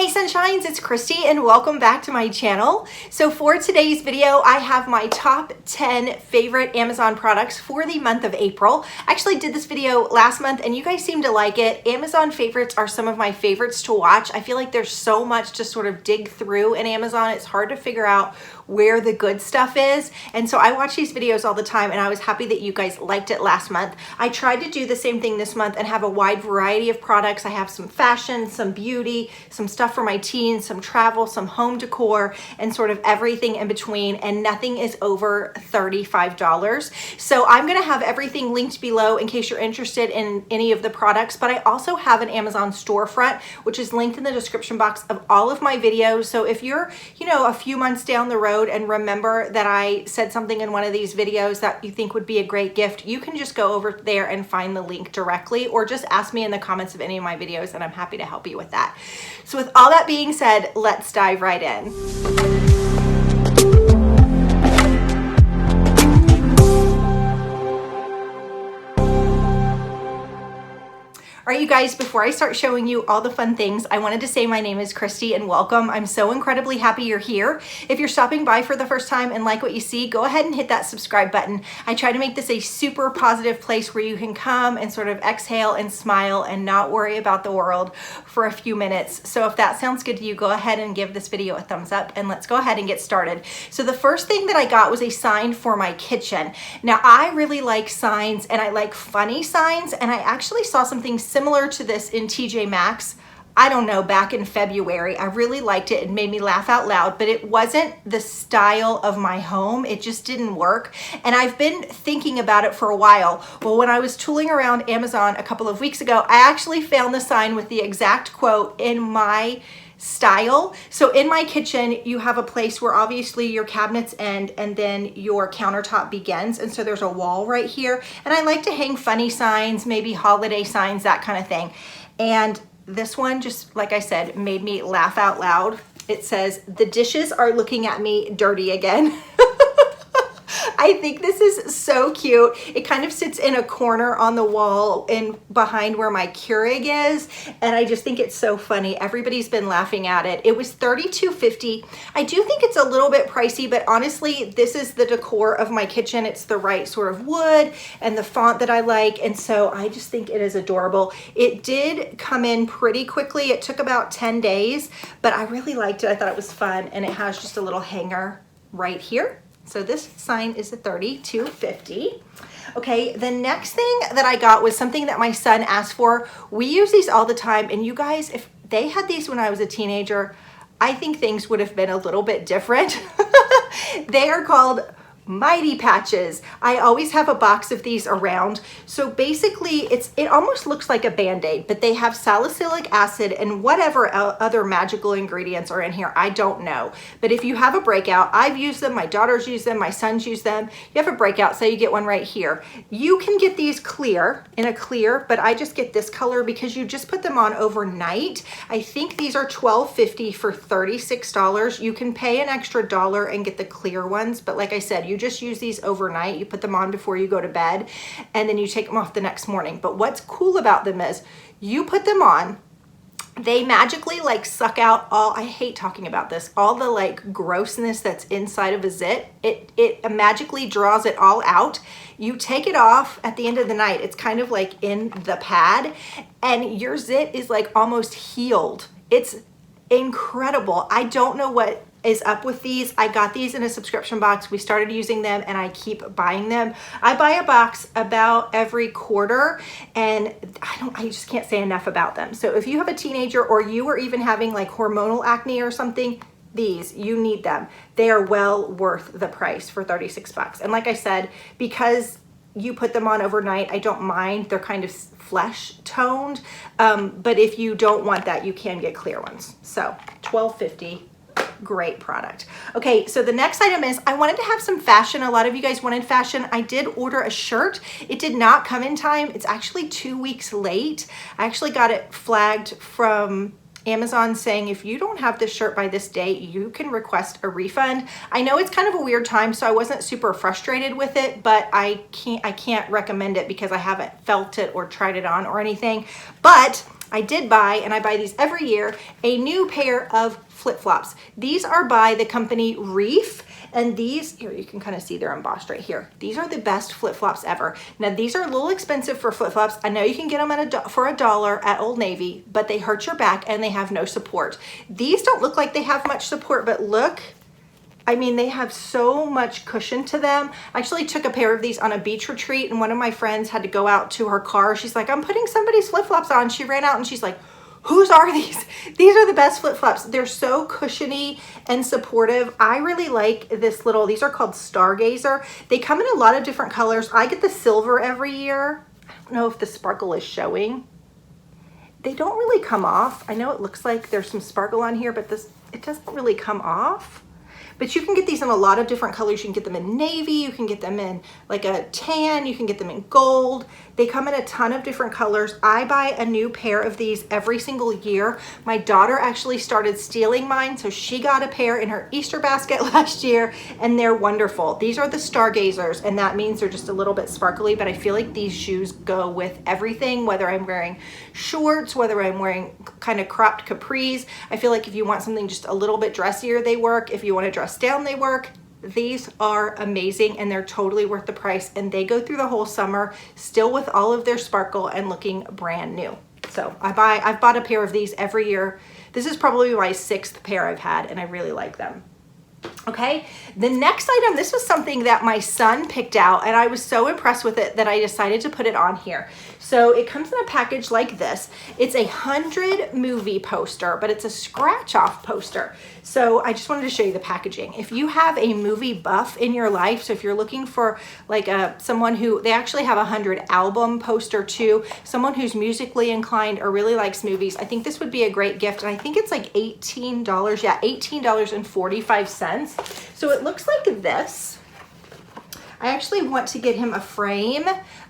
Hey Sunshines, it's Kristy and welcome back to my channel. So for today's video, I have my top 10 favorite Amazon products for the month of April. I actually did this video last month and you guys seem to like it. Amazon favorites are some of my favorites to watch. I feel like there's so much to sort of dig through in Amazon. It's hard to figure out where the good stuff is. And so I watch these videos all the time and I was happy that you guys liked it last month. I tried to do the same thing this month and have a wide variety of products. I have some fashion, some beauty, some stuff for my teens, some travel, some home decor, and sort of everything in between, and nothing is over $35. So I'm gonna have everything linked below in case you're interested in any of the products, but I also have an Amazon storefront, which is linked in the description box of all of my videos. So if you're, a few months down the road and remember that I said something in one of these videos that you think would be a great gift, you can just go over there and find the link directly, or just ask me in the comments of any of my videos and I'm happy to help you with that. So with all that being said, let's dive right in. All right, you guys, before I start showing you all the fun things, I wanted to say my name is Kristy and welcome. I'm so incredibly happy you're here. If you're stopping by for the first time and like what you see, go ahead and hit that subscribe button. I try to make this a super positive place where you can come and sort of exhale and smile and not worry about the world for a few minutes. So if that sounds good to you, go ahead and give this video a thumbs up and let's go ahead and get started. So the first thing that I got was a sign for my kitchen. Now I really like signs and I like funny signs, and I actually saw something similar to this in TJ Maxx. I don't know, back in February. I really liked it. It made me laugh out loud, but it wasn't the style of my home. It just didn't work. And I've been thinking about it for a while. Well, when I was tooling around Amazon a couple of weeks ago, I actually found the sign with the exact quote in my style. So in my kitchen, you have a place where obviously your cabinets end and then your countertop begins. And so there's a wall right here. And I like to hang funny signs, maybe holiday signs, that kind of thing. And this one, just like I said, made me laugh out loud. It says, "The dishes are looking at me dirty again." I think this is so cute. It kind of sits in a corner on the wall in behind where my Keurig is, and I just think it's so funny. Everybody's been laughing at it. It was $32.50. I do think it's a little bit pricey, but honestly, this is the decor of my kitchen. It's the right sort of wood and the font that I like, and so I just think it is adorable. It did come in pretty quickly. It took about 10 days, but I really liked it. I thought it was fun, and it has just a little hanger right here. So this sign is a $32.50. Okay, the next thing that I got was something that my son asked for. We use these all the time, and you guys, if they had these when I was a teenager, I think things would have been a little bit different. They are called Mighty Patches. I always have a box of these around. So basically it almost looks like a Band-Aid, but they have salicylic acid and whatever other magical ingredients are in here. I don't know. But if you have a breakout, I've used them, my daughters use them, my sons use them. You have a breakout, say you get one right here. You can get these clear, in a clear, but I just get this color because you just put them on overnight. I think these are $12.50 for $36. You can pay an extra $1 and get the clear ones, but like I said, you just use these overnight. You put them on before you go to bed and then you take them off the next morning. But what's cool about them is you put them on, they magically like suck out all, I hate talking about this, all the like grossness that's inside of a zit. It magically draws it all out. You take it off at the end of the night. It's kind of like in the pad and your zit is like almost healed. It's incredible. I don't know what is up with these. I got these in a subscription box. We started using them and I keep buying them. I buy a box about every quarter and I just can't say enough about them. So if you have a teenager or you are even having like hormonal acne or something, these, you need them. They are well worth the price for 36 bucks. And like I said, because you put them on overnight, I don't mind. They're kind of flesh toned. But if you don't want that, you can get clear ones. So $12.50. Great product. Okay, so the next item is I wanted to have some fashion. A lot of you guys wanted fashion. I did order a shirt. It did not come in time. It's actually 2 weeks late. I actually got it flagged from Amazon saying if you don't have this shirt by this date, you can request a refund. I know it's kind of a weird time, so I wasn't super frustrated with it, but I can't recommend it because I haven't felt it or tried it on or anything. But I did buy, and I buy these every year, a new pair of flip-flops. These are by the company Reef, and these, here you can kind of see they're embossed right here. These are the best flip-flops ever. Now these are a little expensive for flip-flops. I know you can get them at for $1 at Old Navy, but they hurt your back and they have no support. These don't look like they have much support, but look, I mean, they have so much cushion to them. I actually took a pair of these on a beach retreat, and one of my friends had to go out to her car. She's like, I'm putting somebody's flip-flops on. She ran out and she's like, whose are these? These are the best flip-flops. They're so cushiony and supportive. I really like this little, these are called Stargazer. They come in a lot of different colors. I get the silver every year. I don't know if the sparkle is showing. They don't really come off. I know it looks like there's some sparkle on here, but it doesn't really come off. But you can get these in a lot of different colors. You can get them in navy, you can get them in like a tan, you can get them in gold. They come in a ton of different colors. I buy a new pair of these every single year. My daughter actually started stealing mine, so she got a pair in her Easter basket last year, and they're wonderful. These are the Stargazers, and that means they're just a little bit sparkly, but I feel like these shoes go with everything, whether I'm wearing shorts, whether I'm wearing kind of cropped capris. I feel like if you want something just a little bit dressier, they work. If you want to dress down, they work. These are amazing, and they're totally worth the price, and they go through the whole summer still with all of their sparkle and looking brand new. So I've bought a pair of these every year. This is probably my 6th pair I've had, and I really like them. Okay, the next item, this was something that my son picked out, and I was so impressed with it that I decided to put it on here. So it comes in a package like this. It's a 100 movie poster, but it's a scratch off poster. So I just wanted to show you the packaging. If you have a movie buff in your life, so if you're looking for like someone who, they actually have a 100 album poster too, someone who's musically inclined or really likes movies, I think this would be a great gift. And I think it's like $18, yeah, $18.45. So it looks like this. I actually want to get him a frame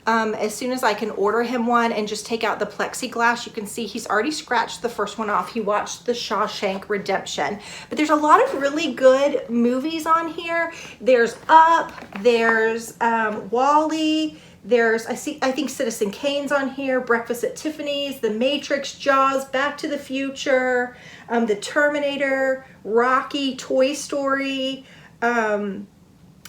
as soon as I can order him one and just take out the plexiglass. You can see he's already scratched the first one off. He watched The Shawshank Redemption. But there's a lot of really good movies on here. There's Up, there's WALL-E, there's, I think Citizen Kane's on here, Breakfast at Tiffany's, The Matrix, Jaws, Back to the Future, The Terminator, Rocky, Toy Story, The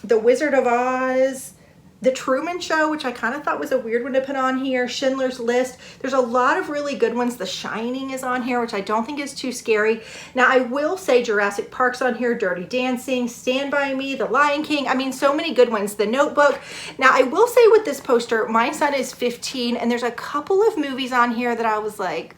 Wizard of Oz, The Truman Show, which I kind of thought was a weird one to put on here, Schindler's List. There's a lot of really good ones. The Shining is on here, which I don't think is too scary. Now, I will say Jurassic Park's on here, Dirty Dancing, Stand By Me, The Lion King. I mean, so many good ones. The Notebook. Now, I will say with this poster, my son is 15, and there's a couple of movies on here that I was like,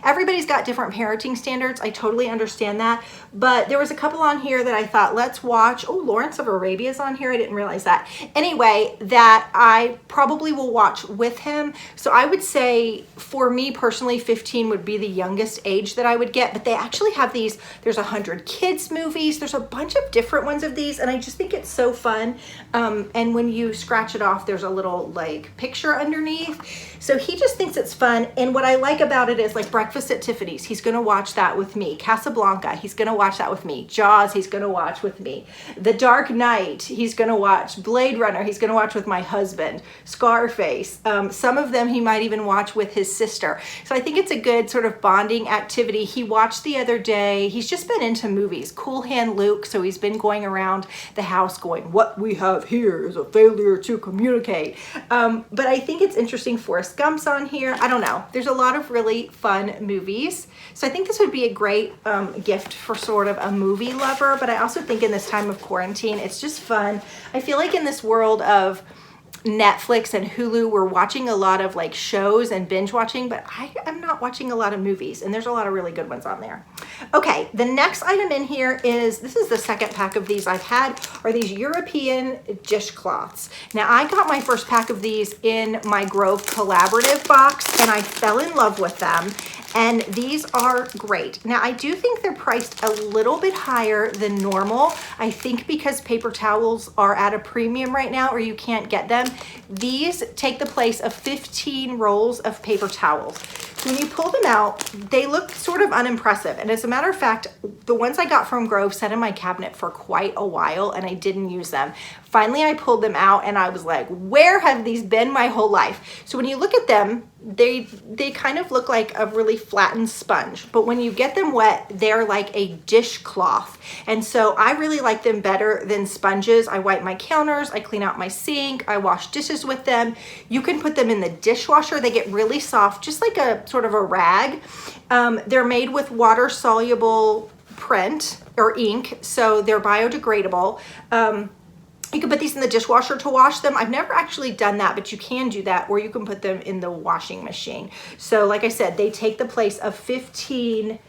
everybody's got different parenting standards. I totally understand that. But there was a couple on here that I thought, let's watch. Oh, Lawrence of Arabia is on here. I didn't realize that. Anyway, that I probably will watch with him. So I would say for me personally, 15 would be the youngest age that I would get. But they actually have these, there's 100 kids movies. There's a bunch of different ones of these. And I just think it's so fun. And when you scratch it off, there's a little like picture underneath. So he just thinks it's fun. And what I like about it is like Breakfast at Tiffany's, he's gonna watch that with me. Casablanca, he's gonna watch that with me. Jaws, he's gonna watch with me. The Dark Knight, he's gonna watch. Blade Runner, he's gonna watch with my husband. Scarface, some of them he might even watch with his sister. So I think it's a good sort of bonding activity. He watched the other day, he's just been into movies. Cool Hand Luke, so he's been going around the house going, what we have here is a failure to communicate. But I think it's interesting. Forrest Gump's on here. I don't know. There's a lot of really fun movies. So I think this would be a great gift for sort of a movie lover, but I also think in this time of quarantine, it's just fun. I feel like in this world of Netflix and Hulu, we're watching a lot of like shows and binge watching, but I am not watching a lot of movies, and there's a lot of really good ones on there. Okay, the next item in here is, this is the second pack of these I've had, are these European dishcloths. Now I got my first pack of these in my Grove Collaborative box, and I fell in love with them. And these are great. Now, I do think they're priced a little bit higher than normal. I think because paper towels are at a premium right now, or you can't get them. These take the place of 15 rolls of paper towels. So when you pull them out, they look sort of unimpressive. And as a matter of fact, the ones I got from Grove sat in my cabinet for quite a while and I didn't use them. Finally, I pulled them out and I was like, where have these been my whole life? So when you look at them, they kind of look like a really flattened sponge, but when you get them wet, they're like a dishcloth. And so I really like them better than sponges. I wipe my counters, I clean out my sink, I wash dishes with them. You can put them in the dishwasher. They get really soft, just like a sort of a rag. They're made with water soluble print or ink, so they're biodegradable. You can put these in the dishwasher to wash them. I've never actually done that, but you can do that, or you can put them in the washing machine. So like I said, they take the place of 15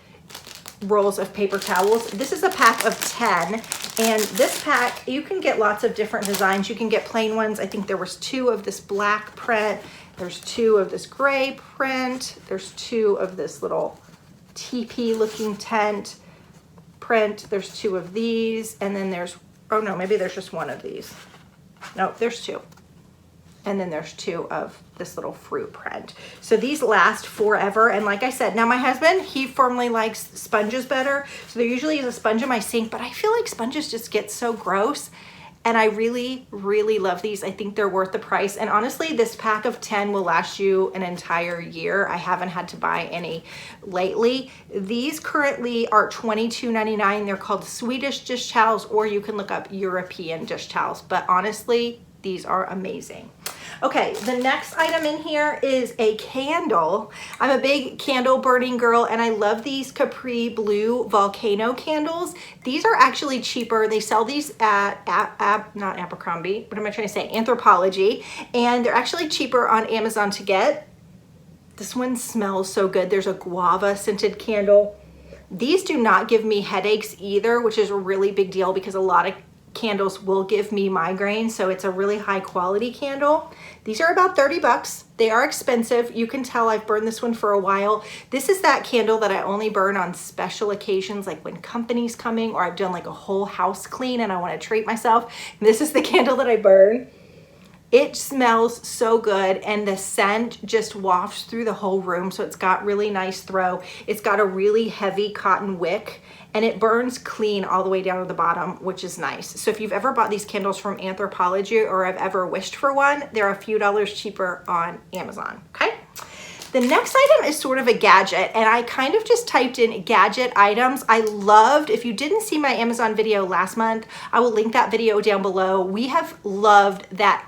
rolls of paper towels. This is a pack of 10, and this pack, you can get lots of different designs. You can get plain ones. I think there was 2 of this black print. There's 2 of this gray print. There's 2 of this little teepee looking tent print. There's 2 of these, and then there's, oh no, maybe there's just 1 of these. No, there's 2. And then there's 2 of this little fruit print. So these last forever. And like I said, now my husband, he firmly likes sponges better. So there usually is a sponge in my sink, but I feel like sponges just get so gross. And I really, really love these. I think they're worth the price. And honestly, this pack of 10 will last you an entire year. I haven't had to buy any lately. These currently are $22.99. They're called Swedish dish towels, or you can look up European dish towels. But honestly, these are amazing. Okay, the next item in here is a candle. I'm a big candle burning girl, and I love these Capri Blue volcano candles. These are actually cheaper. They sell these at not Abercrombie, what am I trying to say? Anthropologie, and they're actually cheaper on Amazon to get. This one smells so good. There's a guava scented candle. These do not give me headaches either, which is a really big deal because a lot of candles will give me migraines, so it's a really high quality candle. These are about 30 bucks. They are expensive. You can tell I've burned this one for a while. This is that candle that I only burn on special occasions, like when company's coming or I've done like a whole house clean and I want to treat myself. And this is the candle that I burn. It smells so good, and the scent just wafts through the whole room, so it's got really nice throw. It's got a really heavy cotton wick, and it burns clean all the way down to the bottom, which is nice. So if you've ever bought these candles from Anthropologie or have ever wished for one, they're a few dollars cheaper on Amazon, okay? The next item is sort of a gadget, and I kind of just typed in gadget items. I loved, if you didn't see my Amazon video last month, I will link that video down below. We have loved that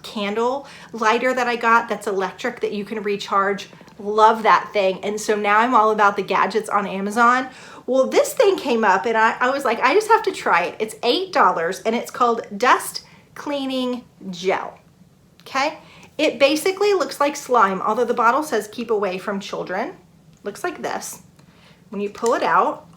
candle lighter that I got that's electric that you can recharge. Love that thing. And so now I'm all about the gadgets on Amazon. Well, this thing came up and I was like, I just have to try it. It's $8 and it's called Dust Cleaning Gel. Okay. It basically looks like slime, although the bottle says keep away from children. Looks like this. When you pull it out,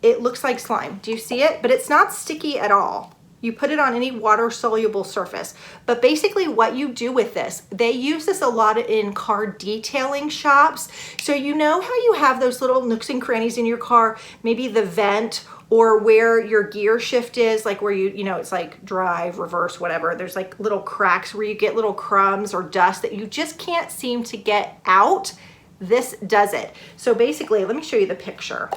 it looks like slime. Do you see it? But it's not sticky at all. You put it on any water-soluble surface. But basically what you do with this, they use this a lot in car detailing shops. So you know how you have those little nooks and crannies in your car, maybe the vent or where your gear shift is, like where you know, it's like drive, reverse, whatever. There's like little cracks where you get little crumbs or dust that you just can't seem to get out. This does it. So basically, let me show you the picture.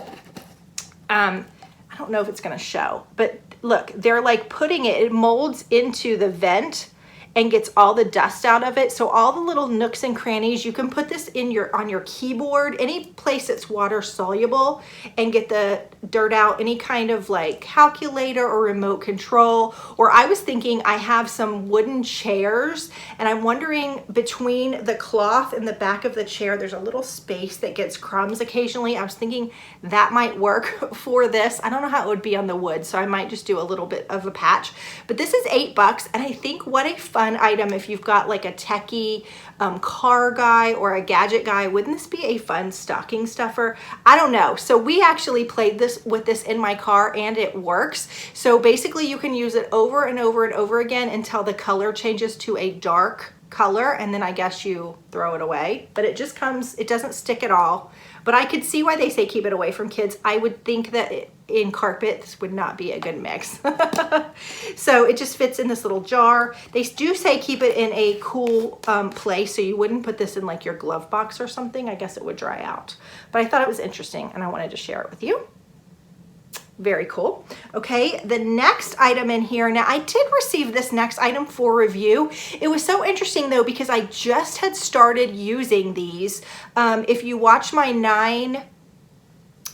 I don't know if it's gonna show, but look, they're like putting it molds into the vent and gets all the dust out of it. So all the little nooks and crannies, you can put this in on your keyboard, any place that's water soluble, and get the dirt out, any kind of like calculator or remote control. Or I was thinking I have some wooden chairs and I'm wondering between the cloth and the back of the chair, there's a little space that gets crumbs occasionally. I was thinking that might work for this. I don't know how it would be on the wood, so I might just do a little bit of a patch. But this is $8, and I think what a fun item if you've got like a techie car guy or a gadget guy. Wouldn't this be a fun stocking stuffer? I don't know. So we actually played with this in my car and it works. So basically you can use it over and over and over again until the color changes to a dark color, and then I guess you throw it away. But it just comes, it doesn't stick at all. But I could see why they say keep it away from kids. I would think that in carpet, this would not be a good mix. So it just fits in this little jar. They do say keep it in a cool place, so you wouldn't put this in like your glove box or something. I guess it would dry out. But I thought it was interesting, and I wanted to share it with you. Very cool. Okay, the next item in here. Now, I did receive this next item for review. It was so interesting though, because I just had started using these. If you watch my 9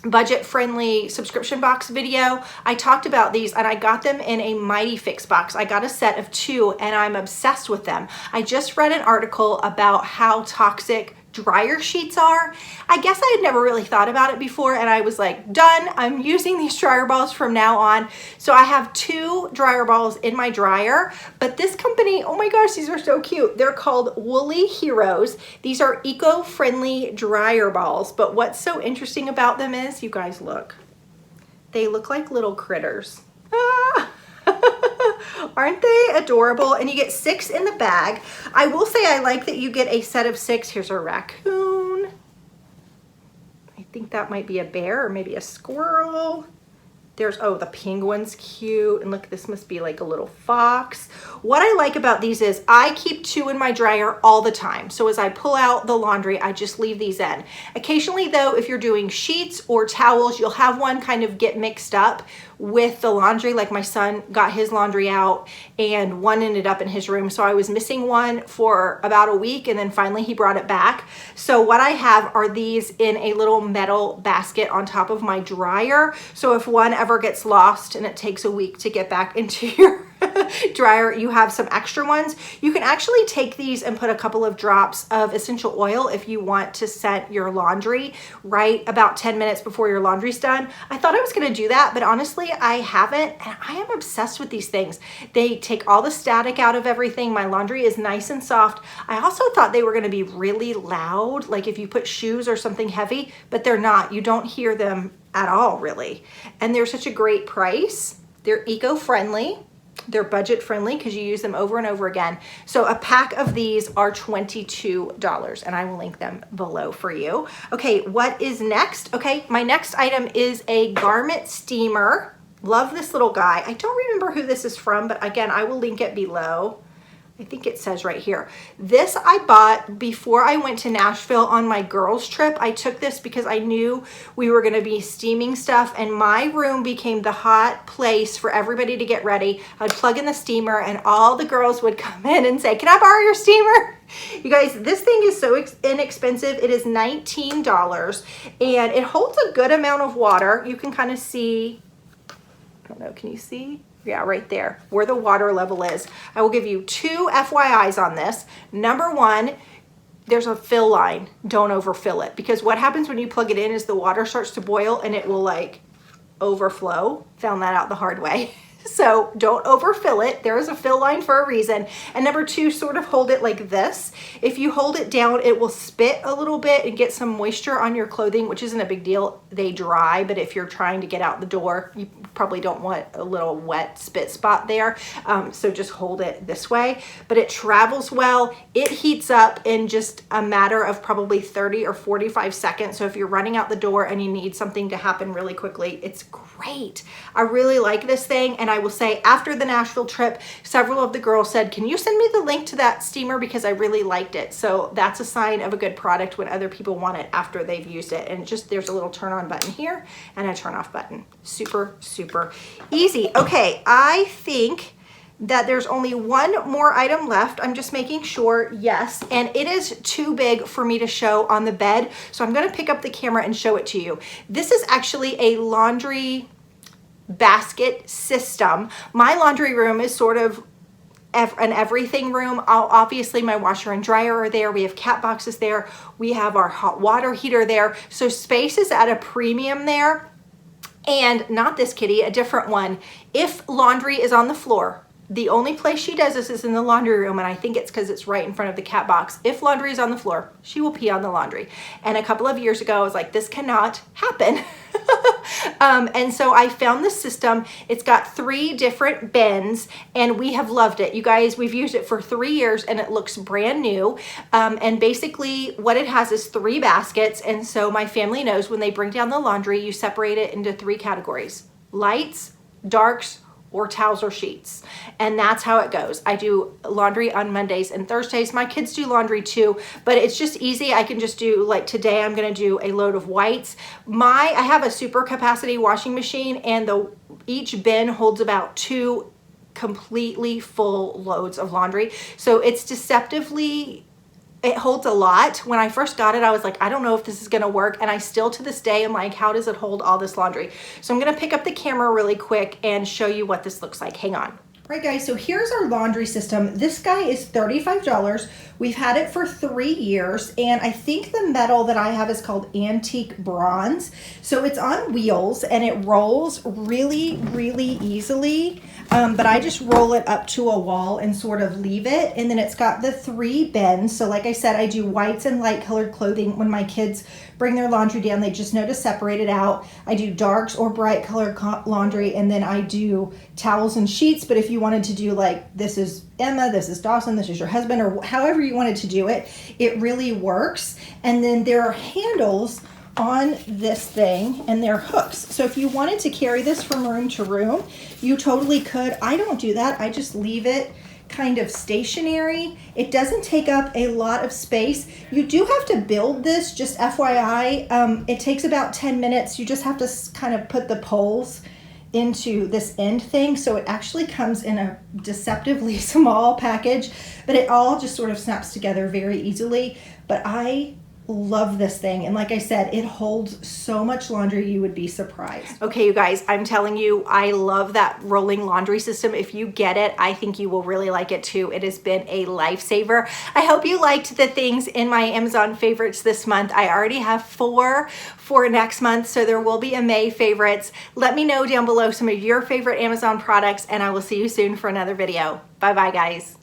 budget-friendly subscription box video, I talked about these, and I got them in a Mighty Fix box. I got a set of 2, and I'm obsessed with them. I just read an article about how toxic dryer sheets are. I guess I had never really thought about it before, and I was like, done. I'm using these dryer balls from now on. So I have 2 dryer balls in my dryer, but this company, oh my gosh, these are so cute. They're called Woolly Heroes. These are eco-friendly dryer balls, but what's so interesting about them is, you guys look, they look like little critters. Ah! Aren't they adorable? And you get 6 in the bag. I will say I like that you get a set of 6. Here's a raccoon. I think that might be a bear or maybe a squirrel. There's, oh, the penguin's cute. And look, this must be like a little fox. What I like about these is I keep 2 in my dryer all the time. So as I pull out the laundry, I just leave these in. Occasionally though, if you're doing sheets or towels, you'll have one kind of get mixed up with the laundry. Like my son got his laundry out and one ended up in his room. So I was missing one for about a week, and then finally he brought it back. So what I have are these in a little metal basket on top of my dryer. So if one ever gets lost and it takes a week to get back into your dryer, you have some extra ones. You can actually take these and put a couple of drops of essential oil if you want to scent your laundry right about 10 minutes before your laundry's done. I thought I was going to do that, but honestly, I haven't, and I am obsessed with these things. They take all the static out of everything. My laundry is nice and soft. I also thought they were going to be really loud, like if you put shoes or something heavy, but they're not. You don't hear them at all, really. And they're such a great price. They're eco-friendly. They're budget friendly because you use them over and over again. So a pack of these are $22, and I will link them below for you. Okay, what is next? Okay, my next item is a garment steamer. Love this little guy. I don't remember who this is from, but again, I will link it below. I think it says right here. This I bought before I went to Nashville on my girls trip. I took this because I knew we were gonna be steaming stuff, and my room became the hot place for everybody to get ready. I'd plug in the steamer and all the girls would come in and say, can I borrow your steamer? You guys, this thing is so inexpensive. It is $19 and it holds a good amount of water. You can kind of see, I don't know, can you see? Yeah, right there, where the water level is. I will give you 2 FYIs on this. Number 1, there's a fill line. Don't overfill it, because what happens when you plug it in is the water starts to boil and it will like overflow. Found that out the hard way. So don't overfill it. There is a fill line for a reason. And number 2, sort of hold it like this. If you hold it down, it will spit a little bit and get some moisture on your clothing, which isn't a big deal. They dry, but if you're trying to get out the door, you probably don't want a little wet spit spot there. So just hold it this way, but it travels well. It heats up in just a matter of probably 30 or 45 seconds. So if you're running out the door and you need something to happen really quickly, it's great. I really like this thing. And I will say, after the Nashville trip, several of the girls said, can you send me the link to that steamer, because I really liked it. So that's a sign of a good product when other people want it after they've used it. And just, there's a little turn on button here and a turn off button. Super, super easy. Okay, I think that there's only one more item left. I'm just making sure, yes, and it is too big for me to show on the bed, so I'm gonna pick up the camera and show it to you. This is actually a laundry basket system. My laundry room is sort of an everything room. Obviously my washer and dryer are there. We have cat boxes there. We have our hot water heater there. So space is at a premium there. And not this kitty, a different one. If laundry is on the floor, the only place she does this is in the laundry room, and I think it's because it's right in front of the cat box. If laundry is on the floor, she will pee on the laundry. And a couple of years ago, I was like, this cannot happen. And so I found this system. It's got 3 different bins and we have loved it. You guys, we've used it for 3 years and it looks brand new. And basically what it has is 3 baskets. And so my family knows when they bring down the laundry, you separate it into 3 categories: lights, darks, or towels or sheets. And that's how it goes. I do laundry on Mondays and Thursdays. My kids do laundry too, but it's just easy. I can just do, like today, I'm gonna do a load of whites. I have a super capacity washing machine and each bin holds about 2 completely full loads of laundry. So it's deceptively, it holds a lot. When I first got it, I was like, I don't know if this is gonna work. And I still to this day am like, how does it hold all this laundry? So I'm gonna pick up the camera really quick and show you what this looks like. Hang on. All right guys, so here's our laundry system. This guy is $35. We've had it for 3 years, and I think the metal that I have is called antique bronze. So it's on wheels and it rolls really, really easily. But I just roll it up to a wall and sort of leave it. And then it's got the 3 bins. So like I said, I do whites and light colored clothing. When my kids bring their laundry down, they just know to separate it out. I do darks or bright colored laundry, and then I do towels and sheets. But if you wanted to do like, this is Emma, this is Dawson, this is your husband, or however you wanted to do it, it really works. And then there are handles on this thing and they're hooks. So if you wanted to carry this from room to room, you totally could. I don't do that. I just leave it kind of stationary. It doesn't take up a lot of space. You do have to build this, just FYI. It takes about 10 minutes. You just have to kind of put the poles into this end thing. So it actually comes in a deceptively small package, but it all just sort of snaps together very easily. But I love this thing, and like I said, it holds so much laundry you would be surprised. Okay, you guys, I'm telling you, I love that rolling laundry system. If you get it, I think you will really like it too. It has been a lifesaver. I hope you liked the things in my Amazon favorites this month. I already have 4 for next month, so there will be a May favorites. Let me know down below some of your favorite Amazon products, and I will see you soon for another video. Bye bye, guys.